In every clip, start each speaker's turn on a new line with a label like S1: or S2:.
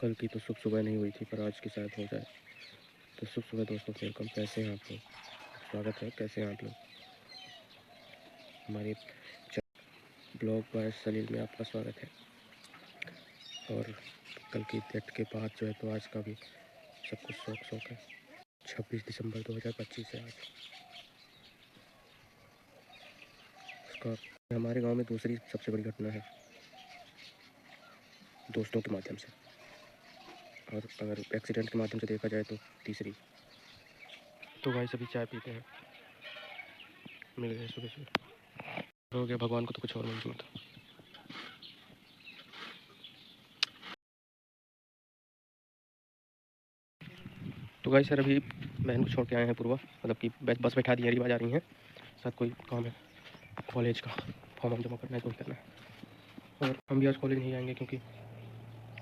S1: कल की तो सुबह नहीं हुई थी, पर आज की शायद हो जाए। तो सुबह दोस्तों, वेलकम। कैसे हैं आप लोग? स्वागत है। कैसे हैं आप लोग? हमारे ब्लॉग बाय सलील में आपका स्वागत है। और कल की डेट के बाद जो है तो आज का भी सब कुछ शौक है। 26 दिसंबर 2025 है आज। उसका हमारे गांव में दूसरी सबसे बड़ी घटना है, दोस्तों के माध्यम से। और अगर एक्सीडेंट के माध्यम से देखा जाए तो तीसरी। तो भाई सभी चाय पीते हैं, मिल गए सुबह सुबह। हो गया, भगवान को तो कुछ और मंजूर था। तो गाइस सर, अभी बहन को छोड़ के आए हैं पूर्वा, मतलब कि बस बैठा दी है, रीवा जा रही हैं। साथ कोई काम है, कॉलेज का फॉर्म जमा करना है, तो करना है। और हम भी आज कॉलेज नहीं जाएंगे क्योंकि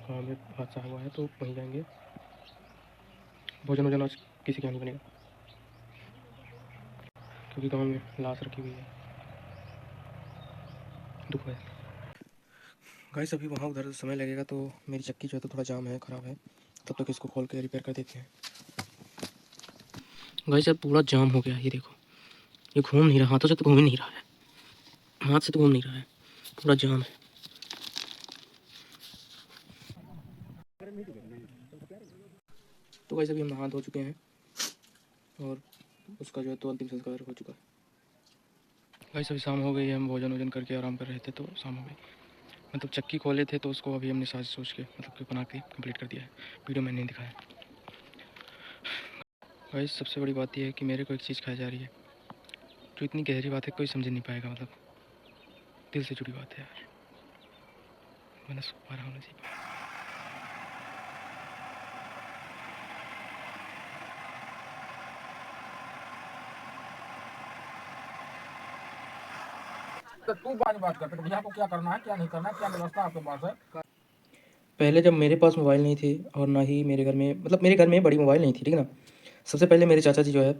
S1: गाँव में हादसा हुआ है, तो वहीं जाएंगे। भोजन वोजन आज किसी का नहीं बनेगा क्योंकि गाँव में लाश रखी हुई है। दुख है गाइस। अभी वहाँ उधर समय लगेगा, तो मेरी चक्की जो है तो थोड़ा जाम है, ख़राब है। तब तक इसको खोल के रिपेयर कर देते हैं। गाइस अब पूरा जाम हो गया, ये देखो, ये घूम नहीं रहा, हाथों से तो घूम ही नहीं रहा है, हाथ से तो घूम नहीं रहा है, पूरा जाम है। तो गाइस अभी हम नहा धो चुके हैं और उसका जो है तो अंतिम संस्कार हो चुका है। गाइस अभी शाम हो गई है, हम भोजन वोजन करके आराम कर रहे थे, तो शाम हो गई। मतलब चक्की खोले थे तो उसको अभी हमने साज सोच के मतलब कि बना के कंप्लीट कर दिया है। वीडियो मैंने नहीं दिखाया। गाइस सबसे बड़ी बात यह है कि मेरे को एक चीज़ खाई जा रही है जो इतनी गहरी बात है, कोई समझ नहीं पाएगा। मतलब दिल से जुड़ी बात है यार। मैंने सो पा रहा हूँ जी।
S2: तो तू बात कर, भैया को क्या करना है, क्या नहीं करना है, क्या व्यवस्था आपके पास है?
S1: पहले जब मेरे पास मोबाइल नहीं थे और ना ही मेरे घर में, मतलब मेरे घर में बड़ी मोबाइल नहीं थी, ठीक है ना। सबसे पहले मेरे चाचा जी जो है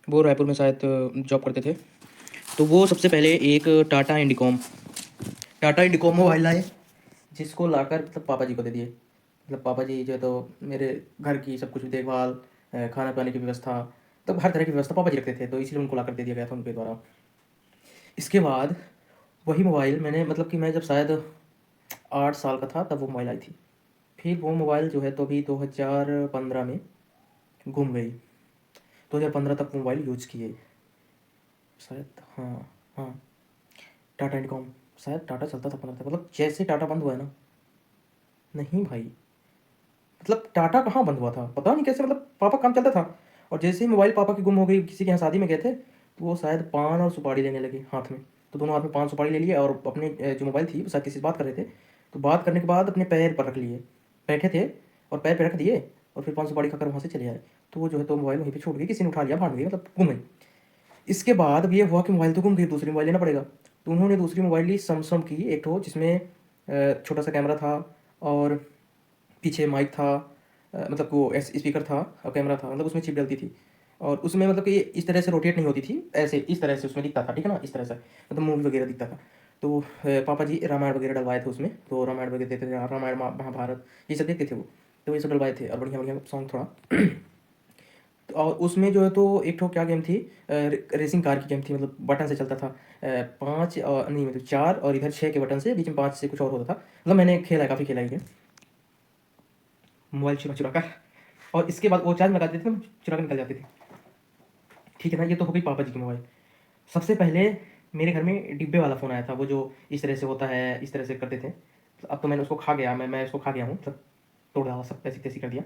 S1: वो रायपुर में शायद जॉब करते थे, तो वो सबसे पहले एक टाटा इंडिकॉम मोबाइल लाए, जिसको लाकर मतलब पापा जी को दे दिए। मतलब पापा जी जो है तो मेरे घर की सब कुछ देखभाल, खाना पाने की व्यवस्था, मतलब हर तरह की व्यवस्था पापा जी रखते थे, तो इसलिए उनको लाकर दे दिया गया था उनके द्वारा। इसके बाद वही मोबाइल मैंने, मतलब कि मैं जब शायद 8 साल का था तब वो मोबाइल आई थी। फिर वो मोबाइल जो है तो अभी 2015 में गुम गई। 2015 तक वो मोबाइल यूज किए शायद। हाँ हाँ, टाटा इंडिकॉम, शायद टाटा चलता था 15 तक। मतलब जैसे टाटा बंद हुआ है ना, नहीं भाई, मतलब टाटा कहाँ बंद हुआ था पता नहीं कैसे, मतलब पापा काम चलता था। और जैसे ही मोबाइल पापा की गुम हो गई, किसी के यहाँ शादी में गए थे, तो वो शायद पान और सुपारी लेने लगे हाथ में। तो दोनों हाथ में पान सुपारी ले लिए और अपने जो मोबाइल थी वो शायद किसी से बात कर रहे थे, तो बात करने के बाद अपने पैर पर रख लिए, बैठे थे और पैर पर रख दिए और फिर पान सुपारी खाकर वहाँ से चले आए। तो वो जो है तो मोबाइल वहीं पर छूट गई, किसी ने उठा लिया, भाग गई, मतलब गुम गई। इसके बाद अब ये हुआ कि मोबाइल तो गुम गई, दूसरी मोबाइल लेना पड़ेगा। तो उन्होंने दूसरी मोबाइल ली सैमसंग की एक ठो, जिसमें छोटा सा कैमरा था और पीछे माइक था, मतलब वो स्पीकर था और कैमरा था, मतलब उसमें चिप डलती थी। और उसमें मतलब कि इस तरह से रोटेट नहीं होती थी, ऐसे इस तरह से उसमें दिखता था, ठीक है ना, इस तरह से मतलब मूवी वगैरह दिखता था। तो पापा जी रामायण वगैरह डलवाए थे उसमें, तो रामायण वगैरह देखते थे, रामायण महाभारत ये सब देखते थे वो। तो ये सब डलवाए थे और बढ़िया बढ़िया सॉन्ग थोड़ा। तो और उसमें जो है तो एक ठो क्या गेम थी, रेसिंग कार की गेम थी, मतलब बटन से चलता था। पाँच और नहीं, मतलब 4 और इधर 6 के बटन से, बीच में 5 से कुछ और होता था। मतलब मैंने खेला है, काफ़ी खेला है ये मोबाइल चुरा चुरा कर। और इसके बाद वो चार्ज लगा देते थे, चुरा कर निकल जाते थे, ठीक है ना। ये तो हो गई पापा जी की मोबाइल। सबसे पहले मेरे घर में डिब्बे वाला फ़ोन आया था, वो जो इस तरह से होता है, इस तरह से करते थे। अब तो मैंने उसको खा गया, मैं उसको खा गया हूँ, मतलब तोड़ डाला, सब ऐसी तैसी कर दिया।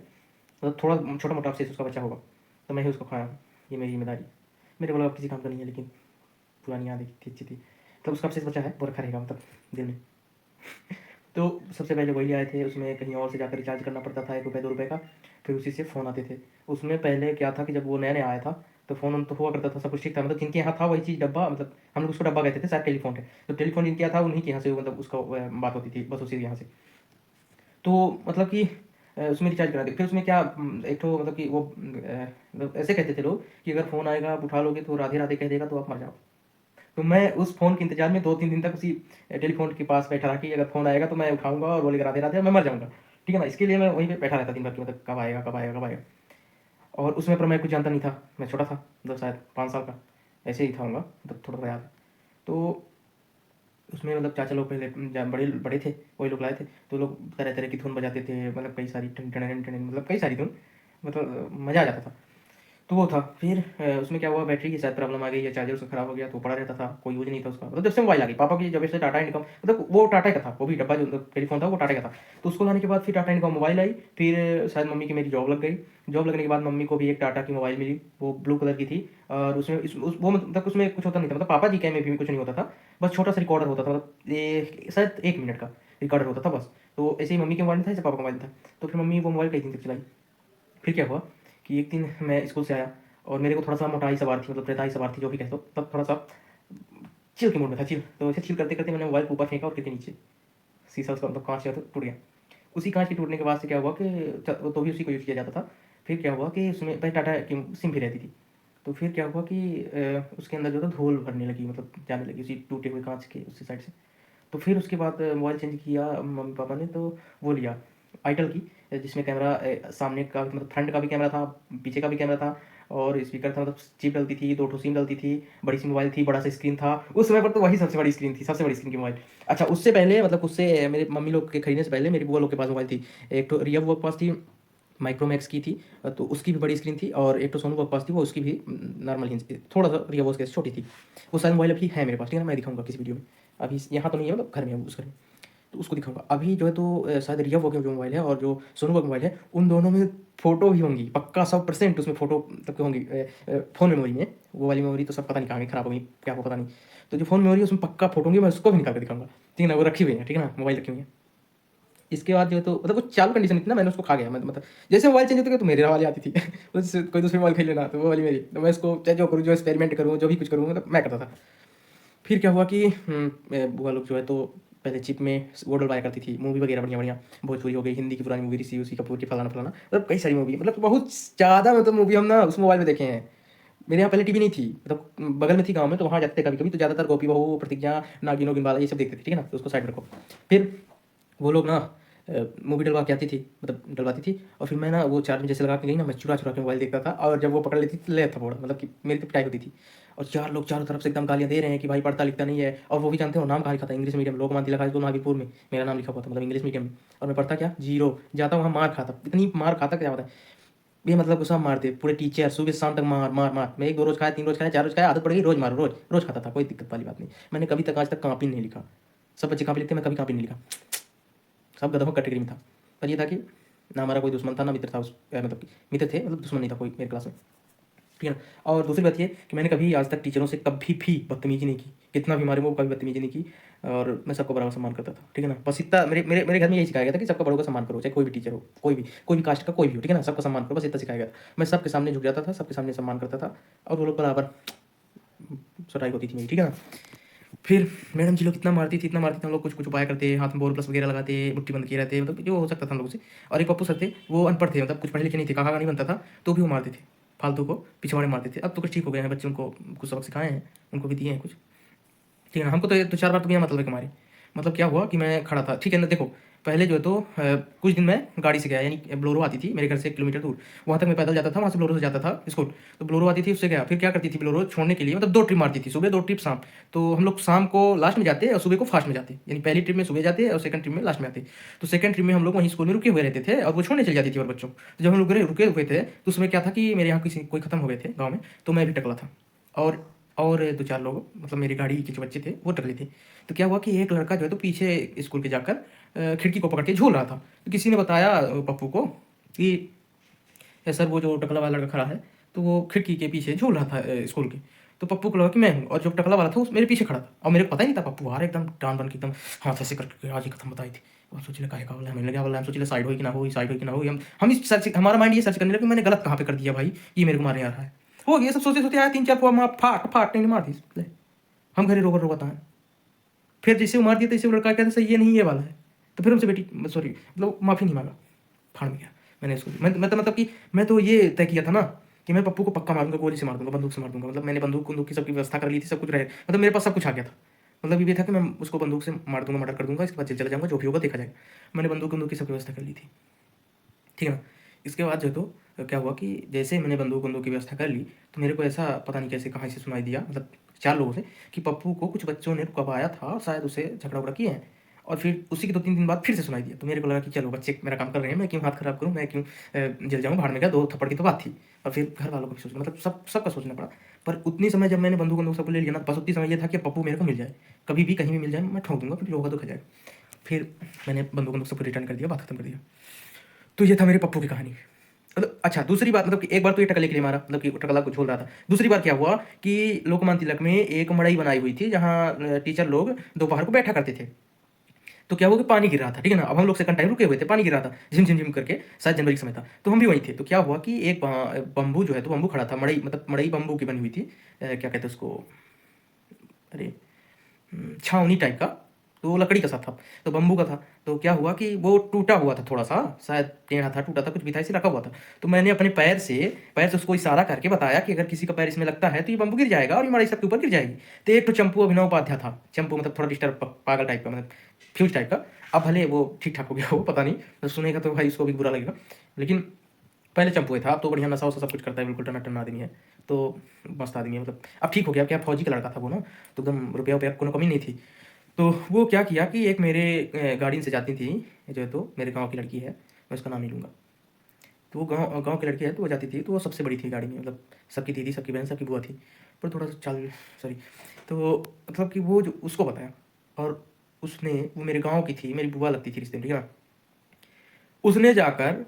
S1: मतलब थोड़ा छोटा मोटा अवशेष उसका बचा होगा, तो मैं ही उसको खाया हूँ। ये मेरी जिम्मेदारी। मेरे को लगा किसी काम का नहीं है, लेकिन पुरानी याद थी, अच्छी थी। तो उसका अवशेष बचा है, वो रखा रहेगा मतलब दिल में। तो सबसे पहले वही आए थे, उसमें कहीं और से जाकर रिचार्ज करना पड़ता था, 1 रुपये 2 रुपये का। फिर उसी से फ़ोन आते थे। उसमें पहले क्या था कि जब वो नया नया आया था, तो फ़ोन तो हुआ करता था, सब कुछ ठीक था, मतलब जिनके यहाँ था वही चीज़ डब्बा, मतलब हम लोग उसको डब्बा कहते थे, शायद टेलीफोन है। तो टेलीफोन जिनके यहाँ था उन्हीं के यहाँ से मतलब उसका बात होती थी, बस उसी के यहाँ से। तो मतलब कि उसमें रिचार्ज करा दिया। फिर उसमें क्या एक तो मतलब कि वो मतलब ऐसे कहते थे लोग कि अगर फ़ोन आएगा आप उठा लोगे तो राधे राधे कह देगा तो आप मर जाओ। तो मैं उस फ़ोन के इंतज़ार में 2-3 दिन तक उसी टेलीफ़ोन के पास बैठा रहा कि अगर फ़ोन आएगा तो मैं उठाऊँगा और बोलेगा राधे राधे, मैं मर जाऊँगा। ठीक है ना। इसके लिए मैं वहीं पे बैठा रहता दिन भर कि मतलब कब आएगा कब आएगा कब आएगा। और उसमें पर मैं कुछ जानता नहीं था, मैं छोटा था, मतलब शायद 5 साल का ऐसे ही था होऊंगा, मतलब थोड़ा थोड़ा याद है। तो उसमें मतलब चाचा लोग पहले बड़े बड़े थे, वही लोग लाए थे। तो लोग तरह तरह की धुन बजाते थे, मतलब कई सारी टन टन टन टन, मतलब कई सारी धुन, मतलब मज़ा आ जाता था। तो वो था। फिर उसमें क्या हुआ, बैटरी की शायद प्रॉब्लम आ गई या चार्जर उसका खराब हो गया, तो पड़ा रहता था, कोई यूज नहीं था उसका। मतलब जब से मोबाइल आ गई पापा की, जब से टाटा इंडिकॉम, मतलब वो टाटा का था, वो भी डब्बा जो मतलब टेलीफोन था वो टाटा का था। तो उसको लाने के बाद फिर टाटा इंडिकॉम मोबाइल आई। फिर शायद मम्मी की मेरी जॉब लग गई। जॉब लगने के बाद मम्मी को भी एक टाटा की मोबाइल मिली, वो ब्लू कलर की थी। और उसमें वो मतलब उसमें कुछ होता नहीं था, मतलब पापा जी के में भी कुछ नहीं होता था। बस छोटा सा रिकॉर्डर होता था, मतलब शायद 1 मिनट का रिकॉर्डर होता था बस। तो ऐसे ही मम्मी के मोबाइल में था, ऐसे पापा का मोबाइल था। तो फिर मम्मी वो मोबाइल कई दिन तक चलाई। फिर क्या हुआ कि एक दिन मैं स्कूल से आया और मेरे को थोड़ा सा मोटाई सवार थी, मतलब प्रेताई सवार थी, जो भी कह दो, तब थोड़ा सा चिल के मूड में था, चिल। तो ऐसे चिल करते करते मैंने मोबाइल को ऊपर फेंका और गिर के नीचे, शीशा उसका मतलब कांच जो था टूट गया। उसी कांच के टूटने के बाद से क्या हुआ कि तो भी उसी को यूज़ किया जाता था। फिर क्या हुआ कि उसमें पहले टाटा की सिम भी रहती थी। तो फिर क्या हुआ कि उसके अंदर जो था धूल भरने लगी, मतलब जाने लगी उसी टूटे हुए कांच के उसी साइड से। तो फिर उसके बाद मोबाइल चेंज किया मम्मी पापा ने, तो वो लिया आइटल की, जिसमें कैमरा सामने का मतलब फ्रंट का भी कैमरा था, पीछे का भी कैमरा था, और स्पीकर था, मतलब चिप डलती थी, 2 ठो सिम डलती थी, बड़ी सी मोबाइल थी, बड़ा सा स्क्रीन था। उस समय पर तो वही सबसे बड़ी स्क्रीन थी, सबसे बड़ी स्क्रीन की मोबाइल। अच्छा उससे पहले, मतलब उससे मेरे मम्मी लोग के खरीदने से पहले मेरी बुआ लोग के पास मोबाइल थी। एक तो रिया बुआ के पास थी, माइक्रोमैक्स की थी, तो उसकी भी बड़ी स्क्रीन थी। और एक तो सोनू बुआ के पास थी, वो उसकी भी नॉर्मल ही थोड़ा सा रिया बुआ से छोटी थी। वो सारी मोबाइल अभी है मेरे पास, ठीक है ना, मैं दिखाऊंगा किसी वीडियो में। अभी यहाँ तो नहीं है, मतलब घर में है, उस घर में। तो उसको दिखाऊंगा अभी जो है। तो शायद रिया वो जो मोबाइल है और जो सोनू का मोबाइल है, उन दोनों में फोटो भी होंगी पक्का, 100% उसमें फोटो तक होंगी फ़ोन मेमोरी में। वो वाली मेमोरी तो सब पता नहीं कहाँ गई, खराब हो गई क्या, वो पता नहीं। तो जो फ़ोन मेमोरी है उसमें पक्का फोटो होंगी, मैं उसको भी निकाल के दिखाऊंगा, ठीक है ना। वो रखी हुई है, ठीक है ना, मोबाइल रखी हुई है। इसके बाद जो है तो मतलब वो चालू कंडीशन थी ना, मैंने उसको खा गया, मतलब जैसे मोबाइल चेंज होता गया तो मेरे वाली आती थी उससे कोई दूसरी मोबाइल खरीद लेना, तो वो वाली मेरी, तो मैं इसको चाहे जो करूँ, जो एक्सपेरिमेंट करूँ, जो भी कुछ करूँ, मतलब मैं करता था। फिर क्या हुआ कि बुआ लोग जो है तो पहले चिप में वो डलवाया करती थी मूवी वगैरह बढ़िया बढ़िया। भोजपुरी हो गई, हिंदी की पुरानी मूवी, ऋषि उसी कपूर की, फलाना फलाना, मतलब कई सारी मूवी, मतलब बहुत ज़्यादा, मतलब मूवी हम ना उस मोबाइल में देखे हैं। मेरे यहाँ पहले टीवी नहीं थी, मतलब बगल में थी गांव में, तो वहाँ जाते थे कभी कभी। तो ज़्यादातर गोपी बहू, प्रतिज्ञा, नागिन वागिन वाला ये सब देखते थे, ठीक है ना। तो उसको साइड में रखो। फिर वो लोग ना मूवी डलवा के आती थी, मतलब डलवाती थी। और फिर मैं ना वो चार्ज में जैसे लगा के गई ना, मैं चुरा चुरा के मोबाइल देखता था। और जब वो पकड़ लेती थी तो ले था फोड़ा, मतलब कि मेरी तो पिटाई होती थी। और 4 लोग चारों तरफ से एकदम गालियाँ दे रहे हैं कि भाई पढ़ता लिखता नहीं है। और वो भी जानते हो नाम कहाँ लिखा था, English medium Lokmanya Tilak high school Nagpur में मेरा नाम लिखा हुआ था, मतलब इंग्लिश मीडियम में। और मैं पढ़ता क्या, जीरो, जाता वहाँ मार खाता, इतनी मार खाता क्या होता है। ये मतलब गुस्सा मारते पूरे टीचर, सुबह से शाम तक मार मार मार। मैं 1 2 रोज खाया, 3 रोज खाया, 4 रोज खाया, आदत पड़ गई, रोज मारो, रोज रोज खाता था, कोई दिक्कत वाली बात नहीं। मैंने कभी तक आज तक कॉपी नहीं लिखा। सब बच्चे कॉपी लिखते, मैं कभी कॉपी नहीं लिखा। सब गधों कैटेगरी में था। पर ये था कि ना हमारा कोई दुश्मन था ना मित्र था, उस मतलब कि मित्र थे, मतलब दुश्मन नहीं था कोई मेरे क्लास में, ठीक है ना। और दूसरी बात ये कि मैंने कभी आज तक टीचरों से कभी भी बदतमीजी नहीं की, कितना भी मारे वो, कभी बदतमीजी नहीं की। और मैं सबको बराबर सम्मान करता था, ठीक है ना। बस इतना मेरे मेरे मेरे घर में यही सिखाया गया था कि सबका बड़ों का सम्मान करो, चाहे कोई भी टीचर हो, कोई भी कास्ट का कोई भी हो, ठीक है ना, सबका सम्मान करो, बस इतना सिखाया गया था। मैं सबके सामने झुक जाता था, सबके सामने सम्मान करता था। और वो लोग बराबर सुराई होती थी मेरी, ठीक है ना। फिर मैडम जी लोग इतना मारती थी, इतना मारती थी, हम लोग कुछ कुछ उपाय करते, हाथ में बोर प्लस वगैरह लगाते, मुट्ठी बंद किए रहते, मतलब जो हो सकता था हम लोग से। और एक पप्पू सर थे, वो अनपढ़ थे, मतलब कुछ पढ़े लिखे नहीं थे, कहा नहीं बनता था, तो भी वो मारते थे, फालतू को पिछवाड़े मारते थे। अब तो कुछ ठीक हो गए हैं बच्चे, उनको कुछ सबक सिखाए हैं, उनको भी दिए हैं कुछ, ठीक है ना। हमको तो 4 बार तो बिना मतलब है हमारे। मतलब क्या हुआ कि मैं खड़ा था, ठीक है ना, देखो पहले जो है तो कुछ दिन मैं गाड़ी से गया, यानी ब्लोरो आती थी मेरे घर से 1 किलोमीटर दूर, वहाँ तक मैं पैदल जाता था, वहाँ से ब्लोरो से जाता था स्कूल। तो ब्लोरो आती थी, उससे गया। फिर क्या करती थी ब्लोरो छोड़ने के लिए, मतलब 2 ट्रिप मारती थी, सुबह 2 ट्रिप शाम। तो हम लोग शाम को लास्ट में जाते और सुबह को फास्ट में जाते, यानी पहली ट्रिप में सुबह जाते और सेकंड ट्रिप में लास्ट में आते। तो सेकंड ट्रिप में हम लोग वहीं स्कूल में रुके हुए रहते थे और वो छोड़ने चली जाती थी और बच्चों को। तो जब हम लोग रुके हुए थे तो उसमें क्या था कि मेरे यहाँ किसी कोई खत्म हो गए थे गाँव में, तो मैं भी टकला था। और 2 4 लोग, मतलब मेरी गाड़ी के जो बच्चे थे वो टकले थे। तो क्या हुआ कि एक लड़का जो है तो पीछे स्कूल के जाकर खिड़की को पकड़ के झूल रहा था। तो किसी ने बताया पप्पू को कि सर वो जो टकला वाला लड़का खड़ा है, तो वो खिड़की के पीछे झूल रहा था स्कूल के। तो पप्पू को लगा कि मैं हूँ, और जो टकला वाला था उस मेरे पीछे खड़ा था, और मेरे को पता ही नहीं था पप्पू आ रहा है, एकदम डांड बन के एकदम हाथ ऐसे करके आज ही खत्म बताई थी। और सोचिए काहे का बोला है, मैंने क्या बोला, हम सोचिए साइड हो कि ना हो, साइड हो कि ना हो, हम इस सर्च, हमारा माइंड ये सर्च करने लगा कि मैंने गलत कहाँ पे कर दिया भाई, ये मेरे को मारने आ रहा है। हो गया सब सोचते सोचते आया 3 4 फुआ मार, फाट फाट नहीं मार दी ले। हम घरे रोकर रोकता है। फिर जैसे वो मार दिया, तैसे वो लड़का कहता सही ये नहीं ये वाला है। तो फिर हमसे बेटी सॉरी मतलब माफ़ी नहीं मांगा, फाड़ में गया। मैंने इसको मैं तो मतलब कि मैं तो ये तय किया था ना कि मैं पप्पू को पक्का मारूंगा, गोली से मार दूंगा, बंदूक से मार दूंगा। मतलब मैंने बंदूक की सबकी व्यवस्था कर ली थी, सब कुछ रहे, मतलब मेरे पास सब कुछ आ गया था। मतलब ये था कि मैं उसको बंदूक से मार दूंगा, मर्डर कर दूंगा, इसके बाद जेल चला जाऊंगा, जो भी होगा देखा जाएगा। मैंने बंदूक की सब व्यवस्था कर ली थी, ठीक है ना। इसके बाद जो है तो क्या हुआ कि जैसे मैंने बंदूक की व्यवस्था कर ली, तो मेरे को ऐसा पता नहीं कैसे कहाँ से सुनाई दिया, मतलब 4 लोगों से, कि पप्पू को कुछ बच्चों ने रुकवाया था और शायद उसे झगड़ा उगड़ा किए हैं। और फिर उसी के 2-3 दिन बाद फिर से सुनाई दिया। तो मेरे को लगा कि चलो बच्चे मेरा काम कर रहे हैं, मैं क्यों हाथ खराब करूँ, मैं क्यों जेल जाऊँ, बाहर में गया, 2 थप्पड़ की तो बात थी। और फिर घर वालों को भी सोचना, मतलब सबका सोचना पड़ा। पर उतनी समय जब मैंने बंदूक सबको ले लिया ना, बस उतनी समय ये था कि पप्पू मेरे को मिल जाए, कभी भी कहीं भी मिल जाए, मैं ठोक दूंगा, फिर जो होगा तो खा जाएगा। फिर मैंने बंदूक सबको रिटर्न कर दिया, बात खत्म कर दिया। तो ये था मेरे पप्पू की कहानी। मतलब अच्छा, दूसरी बात, मतलब कि एक बार तो ये टकले के लिए मारा, मतलब कि टकला को झोल रहा था। दूसरी बार क्या हुआ कि लोकमान्य तिलक में एक मड़ई बनाई हुई थी, जहाँ टीचर लोग दोपहर को बैठा करते थे। तो क्या हुआ कि पानी गिर रहा था, ठीक है ना। अब हम लोग सेकंड टाइम रुके हुए थे, पानी गिर रहा था झिम झिम झिम करके, शायद जनवरी का समय था, तो हम भी वहीं थे। तो क्या हुआ कि एक बम्बू जो है, तो बम्बू खड़ा था, मड़ई, मतलब मड़ई बम्बू की बनी हुई थी, क्या कहते हैं उसको, अरे छावनी टाइप का, तो वो लकड़ी का सा था, तो बम्बू का था। तो क्या हुआ कि वो टूटा हुआ था थोड़ा सा, शायद टेढ़ा था, टूटा था, कुछ भी था, इसे रखा हुआ था। तो मैंने अपने पैर से उसको इशारा करके बताया कि अगर किसी का पैर इसमें लगता है तो ये बम्बू गिर जाएगा और ये हमारे सबके ऊपर गिर जाएगी। तो एक तो चंपू अभिनव उपाध्याय था, चंपू मतलब थोड़ा डिस्टर्ब, पागल टाइप का, मतलब फ्यूज टाइप का। अब भले वो ठीक ठाक हो गया हो, पता नहीं, तो सुनेगा तो भाई उसको भी बुरा लगेगा, लेकिन पहले चंपू था। अब तो बढ़िया नशा वशा सब कुछ करता है, बिल्कुल टनाटन आदमी है, तो मस्त आदमी है, मतलब अब ठीक हो गया। क्या फौजी का लड़का था वो ना, तो एकदम रुपया वुपया कोनो कमी नहीं थी। तो वो क्या किया कि एक मेरे गाड़ी से जाती थी, जो है तो मेरे गांव की लड़की है, मैं उसका नाम नहीं लूँगा। तो वो गांव गांव की लड़की है, तो वो जाती थी, तो वो सबसे बड़ी थी गाड़ी में, मतलब सबकी दीदी, सबकी बहन, सबकी बुआ थी, पर थोड़ा सा चाल, सॉरी। तो मतलब कि वो जो उसको बताया, और उसने, वो मेरे गांव की थी, मेरी बुआ लगती थी रिश्ते में, ठीक है ना। उसने जाकर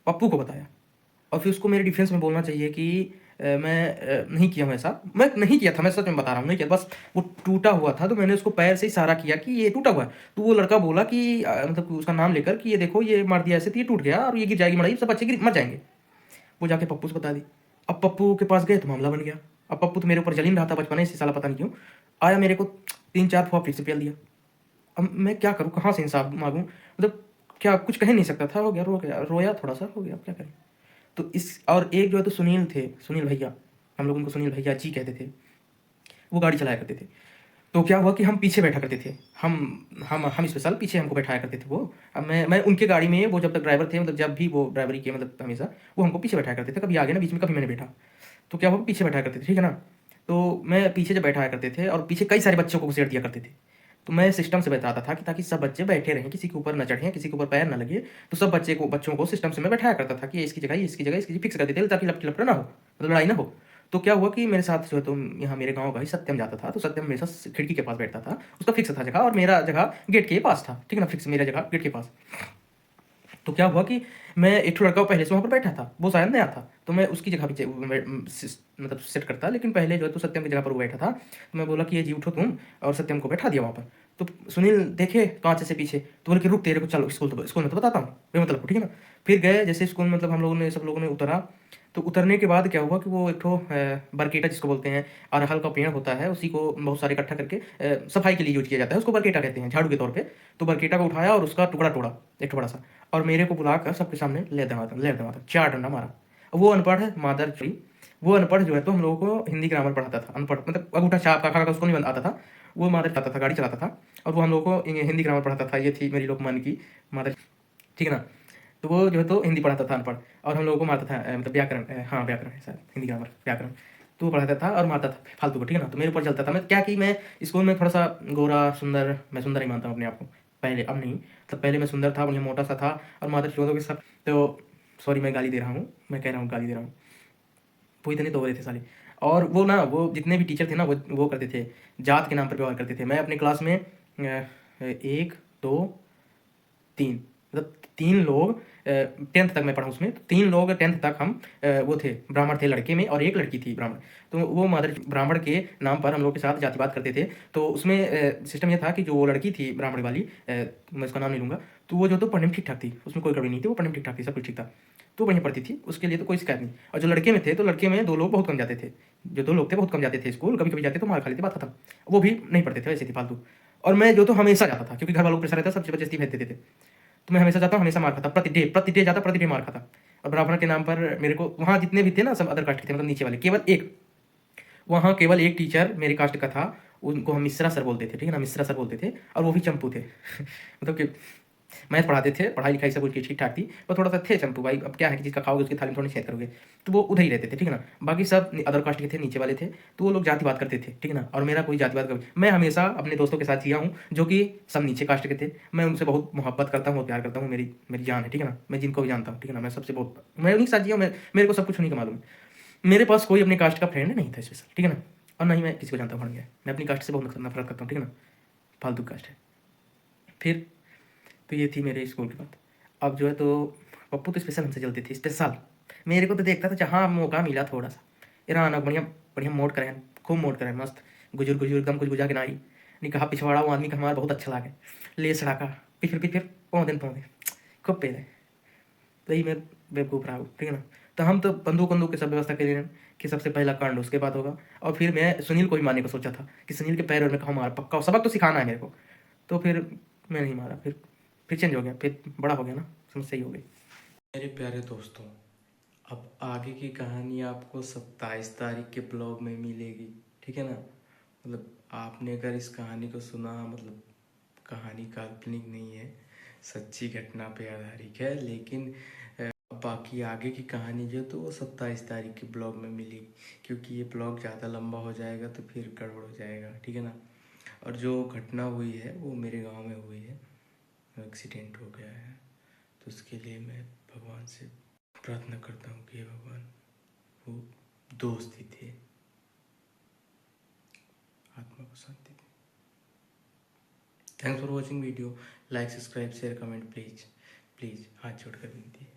S1: पप्पू को बताया, और फिर उसको मेरे डिफेंस में बोलना चाहिए कि मैं नहीं किया हूँ ऐसा, मैं नहीं किया था, मैं सच में बता रहा हूँ, नहीं किया, बस वो टूटा हुआ था, तो मैंने उसको पैर से इशारा किया कि ये टूटा हुआ है। तो वो लड़का बोला कि मतलब कि उसका नाम लेकर कि ये देखो, ये मार दिया ऐसे, तो ये टूट गया और ये गिर जाएगी मड़ाई, सब बच्चे गिर मर जाएंगे। वो जाके पप्पू से बता दी। अब पप्पू के पास गए तो मामला बन गया। अब पप्पू तो मेरे ऊपर जलीन रहा था बचपन से, साला पता नहीं क्यों आया, मेरे को 3-4 फुआ फिर से पेल दिया। अब मैं क्या करूँ, कहाँ से इंसाफ मांगूँ, मतलब क्या कुछ कह नहीं सकता था, हो गया, रो गया, रोया थोड़ा सा, हो गया, अब क्या करें। तो इस, और एक जो है तो सुनील थे, सुनील भैया, हम लोग उनको सुनील भैया जी कहते थे, वो गाड़ी चलाया करते थे। तो क्या हुआ कि हम पीछे बैठा करते थे, हम स्पेशल पीछे हमको बैठाया करते थे वो। अब मैं उनके गाड़ी में, वो जब तक ड्राइवर थे, मतलब जब भी वो ड्राइवरी किए, मतलब हमेशा वो हमको पीछे बैठाया करते थे, कभी आगे ना बीच में, कभी मैंने बैठा। तो क्या हुआ, पीछे बैठाया करते थे, ठीक है ना। तो मैं पीछे जब बैठाया करते थे, और पीछे कई सारे बच्चों को घुसेड़ दिया करते थे, तो मैं सिस्टम से बताता था कि ताकि सब बच्चे बैठे रहें, किसी के ऊपर न चढ़ें, किसी के ऊपर पैर न लगे। तो सब बच्चों को सिस्टम से मैं बैठाया करता था कि इसकी जगह, इसकी जगह, इसकी फिक्स कर देते थे, ताकि लपट ना हो, मतलब लड़ाई ना हो। तो क्या हुआ कि मेरे साथ जो है तो यहाँ मेरे गाँव का ही सत्यम जाता था, तो सत्यम मेरे साथ खिड़की के पास बैठता था, उसका फिक्स था जगह, और मेरा जगह गेट के पास था, ठीक है ना, फिक्स मेरा जगह गेट के पास। तो क्या हुआ कि मैं, एक लड़का पहले से वहाँ पर बैठा था, वो शायद नया था, तो मैं उसकी जगह भी मतलब सेट करता, लेकिन पहले जो है तो सत्यम की जगह पर वो बैठा था। तो मैं बोला कि ये जी उठो तुम, और सत्यम को बैठा दिया वहाँ पर। तो सुनील देखे कांच से पीछे, तो बोले कि रुक, तेरे को चलो स्कूल में तो बताता हूँ बेमतलब, ठीक है ना। फिर गए, जैसे स्कूल मतलब हम लोगों ने, सब लोगों ने उतरा। तो उतरने के बाद क्या हुआ कि वो एक ठो बरकेटा जिसको बोलते हैं, अरहल का पेड़ होता है, उसी को बहुत सारे इकट्ठा करके सफाई के लिए यूज किया जाता है, उसको बरकेटा कहते हैं झाड़ू के तौर पे। तो बरकेटा को उठाया और उसका टुकड़ा तोड़ा, एक ठो बड़ा सा, और मेरे को बुलाकर सबके सामने ले दे माता 4 डंडा मारा। वो अनपढ़ है मादर चोरी, वो अनपढ़ जो है तो हम लोगों को हिंदी ग्रामर पढ़ाता था, अनपढ़ मतलब अंगूठा छाप का खा उसको नहीं आता था। वो मादर चलाता था, गाड़ी चलाता था, और वो हम लोगों को हिंदी ग्रामर पढ़ाता था। ये थी मेरी लोकमान्य की मादर, ठीक है ना। तो वो जो है तो हिंदी पढ़ाता था अनपढ़, और हम लोगों को मारता था, मतलब व्याकरण, हाँ व्याकरण है शायद, हिंदी ग्रामर व्याकरण। तो वो पढ़ाता था और मारता था फालतू को, ठीक है ना। तो मेरे ऊपर चलता था, मैं क्या कि मैं स्कूल में थोड़ा सा गोरा सुंदर, मैं सुंदर ही मानता हूँ अपने आप को पहले, अब नहीं, तब पहले मैं सुंदर था, बढ़िया मोटा सा था, और मादर चौधों के साथ। तो सॉरी, मैं गाली दे रहा हूँ, मैं कह रहा हूँ गाली दे रहा हूँ, वो इतने तो हो रहे थे साले। और वो ना, वो जितने भी टीचर थे ना, वो करते थे, जात के नाम पर व्यवहार करते थे। मैं अपनी क्लास में 1, 2, 3, मतलब 3 लोग 10th तक मैं पढ़ा उसमें, तो 3 लोग 10th तक हम वो थे, ब्राह्मण थे लड़के में, और एक लड़की थी ब्राह्मण। तो वो मदर ब्राह्मण के नाम पर हम लोग के साथ जातिवाद करते थे। तो उसमें सिस्टम ये था कि जो वो लड़की थी ब्राह्मण वाली, मैं उसका नाम नहीं लूँगा, तो वो जो तो पढ़ने में ठीक ठाक थी, उसमें कोई गड़बड़ी नहीं थी, वो पढ़ने में ठीक ठाक थी, सब कुछ ठीक था, तो बढ़िया पढ़ती थी, उसके लिए तो कोई शिकायत नहीं। और जो लड़के में थे, तो लड़के में 2 लोग बहुत कम जाते थे, जो 2 लोग थे बहुत कम जाते थे स्कूल, कभी कभी जाते तो मार खा लेते, बात खत्म। वो भी नहीं पढ़ते थे, वैसे थी फालतू। और मैं जो तो हमेशा जाता था, क्योंकि घर वालों को प्रेशर रहता, सब जबरदस्ती भेज देते थे। तो मैं हमेशा जाता, हमेशा मार खाता, प्रति डे जाता, प्रति डे मार खाता। और ब्राह्मण के नाम पर मेरे को वहाँ जितने भी थे ना, सब अदर कास्ट के थे, मतलब नीचे वाले, केवल एक, वहाँ केवल एक टीचर मेरे कास्ट का था, उनको हम मिश्रा सर बोलते थे, ठीक है ना, मिश्रा सर बोलते थे, और वो भी चंपू थे। मतलब कि मैथ पढ़ाते थे, पढ़ाई लिखाई सब उनकी ठीक ठाक थी, पर थोड़ा सा थे चंपू भाई। अब क्या है कि जिसका खाओगे उसकी थाली में थोड़ी छेद करोगे, तो वो उधर ही रहते थे, ठीक है ना। बाकी सब अदर कास्ट के थे, नीचे वाले थे, तो वो लोग जाति बात करते थे, ठीक है ना। और मेरा कोई जाति बात कभी, मैं हमेशा अपने दोस्तों के साथ जिया हूँ जो कि सब नीचे कास्ट के थे। मैं उनसे बहुत मोहब्बत करता हूँ, प्यार करता हूँ, मेरी मेरी जान है, ठीक है ना। मैं जिनको भी जानता हूँ, ठीक है ना, मैं सबसे बहुत, मैं उन्हीं के साथ जिया हूँ। मेरे को सब कुछ उन्हीं का मालूम है। मेरे पास कोई अपने कास्ट का फ्रेंड नहीं था स्पेशल, ठीक है ना। और ना ही मैं किसी को जानता हूँ, मैं अपनी कास्ट से बहुत नफरत करता हूँ, ठीक है ना, फालतू कास्ट है। फिर तो ये थी मेरे स्कूल की बात। अब जो है तो पप्पू तो स्पेशल हमसे चलती थी, स्पेशल मेरे को तो देखता था जहाँ मौका मिला थोड़ा सा, ईरान बढ़िया बढ़िया मोड करें, खूब मोड करें, मस्त गुजुर गुजुर एकदम कुछ गुजा के नाई नहीं कहा, पिछवाड़ा वो आदमी का हमारा बहुत अच्छा लगे, ले सड़ाका पिछर पौधे खूब पे तो यही मैं बेवकूफ़ रहा हूँ, ठीक है ना। तो हम तो बंदूक बंदूक की सब व्यवस्था के लिए कि सबसे पहला कांड उसके बाद होगा। और फिर मैं सुनील को भी मारने को सोचा था कि सुनील के पैर में कहा मार पक्का, सबक तो सिखाना है मेरे को। तो फिर मैं नहीं मारा, फिर चेंज हो गया, फिर बड़ा हो गया ना, समस्या ही हो गई। मेरे प्यारे दोस्तों, अब आगे की कहानी आपको 27 तारीख के ब्लॉग में मिलेगी, ठीक है ना। मतलब आपने अगर इस कहानी को सुना, मतलब कहानी काल्पनिक नहीं है, सच्ची घटना पे आधारित है, लेकिन बाकी आगे की कहानी जो तो वो 27 तारीख के ब्लॉग में मिलेगी, क्योंकि ये ब्लॉग ज़्यादा लंबा हो जाएगा तो फिर गड़बड़ हो जाएगा, ठीक है ना। और जो घटना हुई है वो मेरे गांव में हुई है, एक्सीडेंट हो गया है, तो उसके लिए मैं भगवान से प्रार्थना करता हूँ कि हे भगवान, वो दोस्त ही थे, आत्मा को शांति दे। Thanks for watching video, like subscribe share comment please please, हाथ जोड़ कर विनती है।